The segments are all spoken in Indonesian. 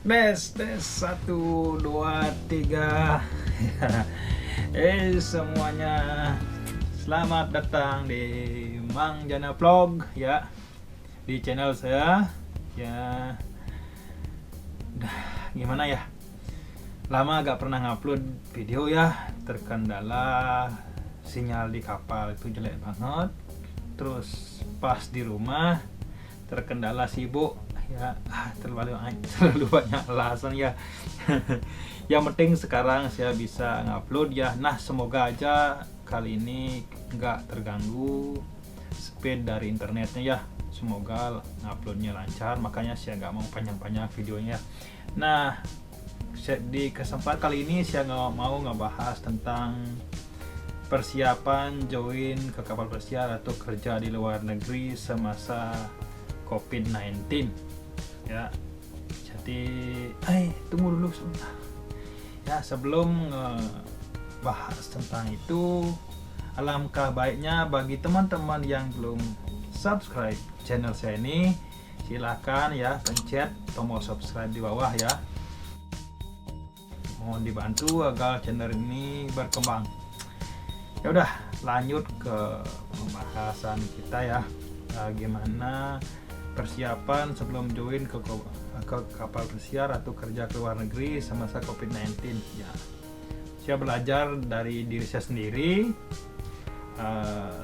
Tes 1 2 3. Semuanya, selamat datang di Mang Jana Vlog ya, di channel saya ya. Gimana ya, lama gak pernah ngupload video ya, terkendala sinyal di kapal itu jelek banget. Terus pas di rumah terkendala sibuk ya, terlalu banyak alasan ya. Yang penting sekarang saya bisa ngupload ya. Nah, semoga aja kali ini nggak terganggu speed dari internetnya ya. Semoga nguploadnya lancar, makanya saya nggak mau panjang-panjang videonya. Nah, di kesempatan kali ini saya nggak mau ngebahas tentang persiapan join ke kapal pesiar atau kerja di luar negeri semasa COVID-19 ya. Jadi tunggu dulu sebentar ya, sebelum bahas tentang itu, alangkah baiknya bagi teman-teman yang belum subscribe channel saya ini, silahkan ya pencet tombol subscribe di bawah ya. Mohon dibantu agar channel ini berkembang. Ya udah, lanjut ke pembahasan kita ya. Gimana persiapan sebelum join ke kapal pesiar atau kerja ke luar negeri semasa COVID-19 ya. Saya belajar dari diri saya sendiri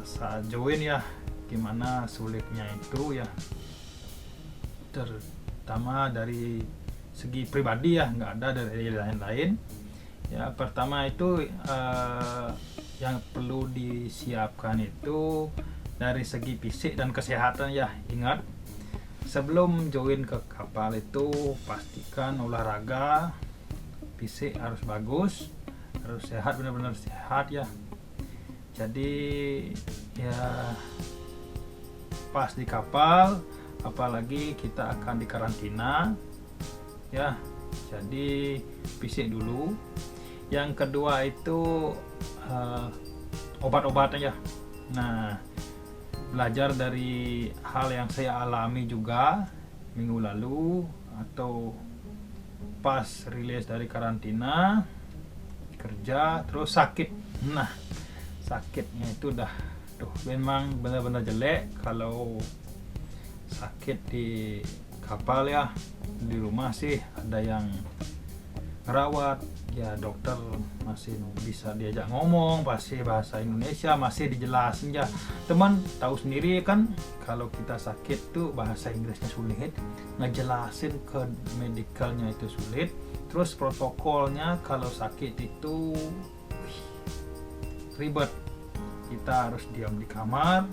saat join ya, gimana sulitnya itu ya, terutama dari segi pribadi ya, nggak ada dari lain-lain ya. Pertama itu yang perlu disiapkan itu dari segi fisik dan kesehatan ya. Ingat, sebelum join ke kapal itu pastikan olahraga, fisik harus bagus, harus sehat, benar-benar sehat ya. Jadi ya pas di kapal, apalagi kita akan dikarantina ya, jadi fisik dulu. Yang kedua itu obat-obatan ya. Nah, belajar dari hal yang saya alami juga minggu lalu atau pas rilis dari karantina kerja terus sakit. Nah, sakitnya itu memang benar-benar jelek kalau sakit di kapal ya. Di rumah sih ada yang ngerawat ya, dokter masih bisa diajak ngomong, pasti bahasa Indonesia masih dijelasin ya. Teman tahu sendiri kan, kalau kita sakit tuh bahasa Inggrisnya sulit, ngejelasin ke medikalnya itu sulit. Terus protokolnya kalau sakit itu ribet, kita harus diam di kamar,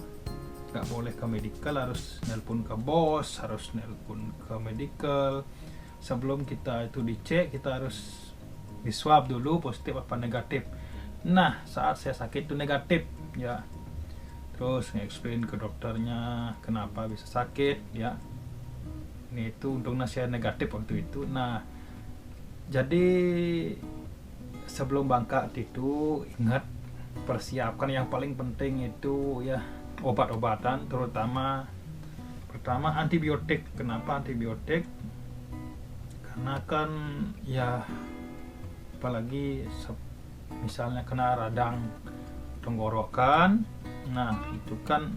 nggak boleh ke medikal, harus nelpon ke bos, harus nelpon ke medikal. Sebelum kita itu dicek, kita harus di swab dulu positif apa negatif. Nah, saat saya sakit itu negatif ya. Terus nge-explain ke dokternya kenapa bisa sakit ya. Ini itu untungnya saya negatif waktu itu. Nah, jadi sebelum berangkat itu ingat, persiapkan yang paling penting itu ya obat-obatan, terutama pertama antibiotik. Kenapa antibiotik? Karena kan ya, apalagi misalnya kena radang tenggorokan, nah itu kan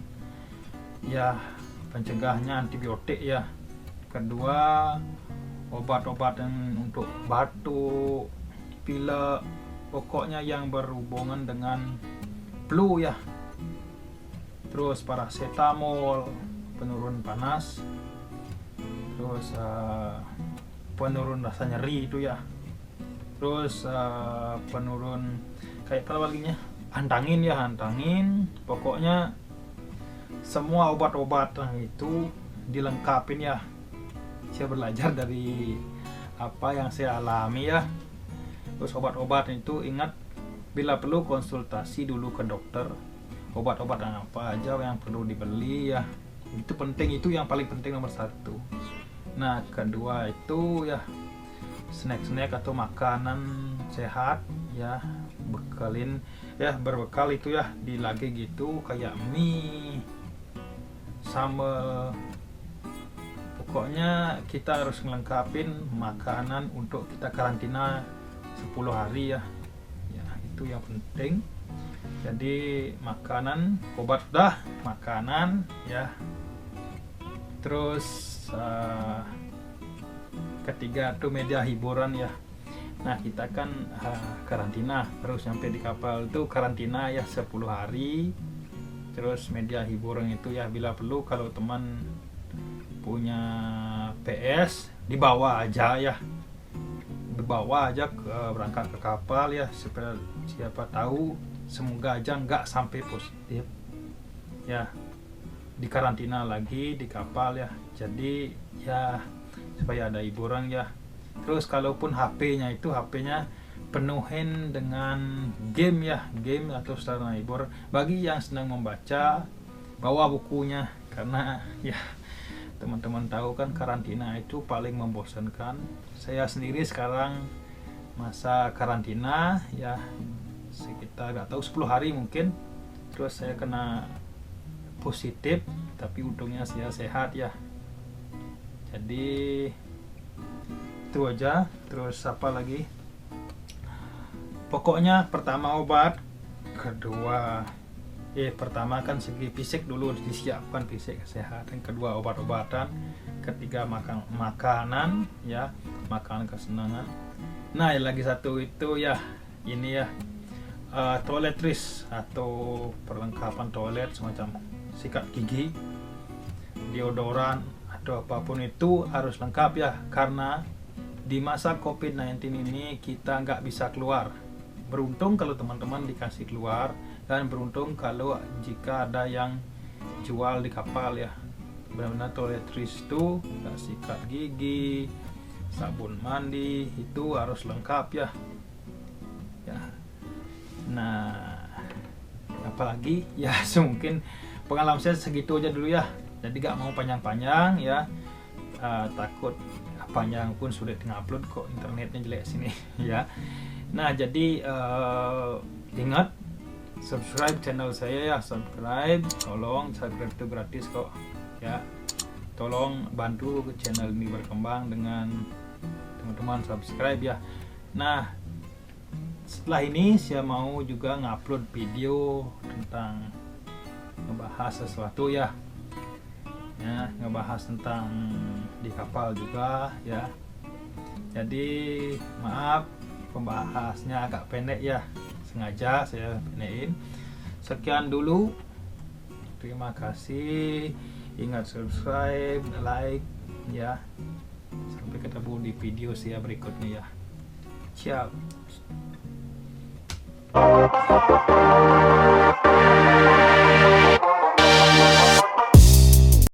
ya pencegahnya antibiotik ya. Kedua, obat-obatan untuk batuk, pilek, pokoknya yang berhubungan dengan flu ya. Terus paracetamol, penurun panas, terus penurun rasa nyeri itu ya. Terus penurun kayak kalau baginya antangin, pokoknya semua obat-obatan itu dilengkapin ya. Saya belajar dari apa yang saya alami ya. Terus obat-obatan itu ingat, bila perlu konsultasi dulu ke dokter, obat-obatan apa aja yang perlu dibeli ya. Itu penting, itu yang paling penting nomor satu. Nah, kedua itu ya snack atau makanan sehat ya, berbekal itu ya, di lagi gitu kayak mie, sambal, pokoknya kita harus ngelengkapin makanan untuk kita karantina 10 hari ya. Ya, itu yang penting. Jadi makanan, obat sudah, makanan ya. Terus ketiga tuh media hiburan ya. Nah, kita kan karantina terus sampai di kapal itu karantina ya 10 hari. Terus media hiburan itu ya bila perlu kalau teman punya PS dibawa aja ya, dibawa aja berangkat ke kapal ya, supaya siapa tahu, semoga aja nggak sampai positif ya, di karantina lagi di kapal ya. Jadi ya supaya ada hiburan ya. Terus kalaupun HP-nya penuhin dengan game ya, game atau sarana hiburan. Bagi yang sedang membaca, bawa bukunya, karena ya teman-teman tahu kan karantina itu paling membosankan. Saya sendiri sekarang masa karantina ya sekitar nggak tahu 10 hari mungkin. Terus saya kena positif, tapi untungnya saya sehat ya. Jadi itu aja. Terus apa lagi? Pokoknya pertama obat, kedua pertama kan segi fisik dulu disiapkan, fisik kesehatan, kedua obat-obatan, ketiga makanan ya, makanan kesenangan. Nah, yang lagi satu itu ya ini ya, toiletries atau perlengkapan toilet semacam sikat gigi, deodoran atau apapun itu harus lengkap ya, karena di masa COVID-19 ini kita nggak bisa keluar. Beruntung kalau teman-teman dikasih keluar, dan beruntung kalau jika ada yang jual di kapal ya. Benar-benar toiletries itu, sikat gigi, sabun mandi itu harus lengkap ya. Ya. Nah, apalagi ya mungkin pengalaman saya segitu aja dulu ya. Jadi gak mau panjang-panjang ya. Takut panjang pun sulit ngupload kok, internetnya jelek sini ya. Nah, jadi ingat subscribe channel saya ya, subscribe, tolong, subscribe itu gratis kok ya. Tolong bantu channel ini berkembang dengan teman-teman subscribe ya. Nah, setelah ini saya mau juga ngupload video tentang ngebahas sesuatu ya, ngebahas tentang di kapal juga ya. Jadi maaf pembahasnya agak pendek ya, sengaja saya pendekin. Sekian dulu, terima kasih, ingat subscribe, like ya. Sampai ketemu di video saya berikutnya ya. Ciao.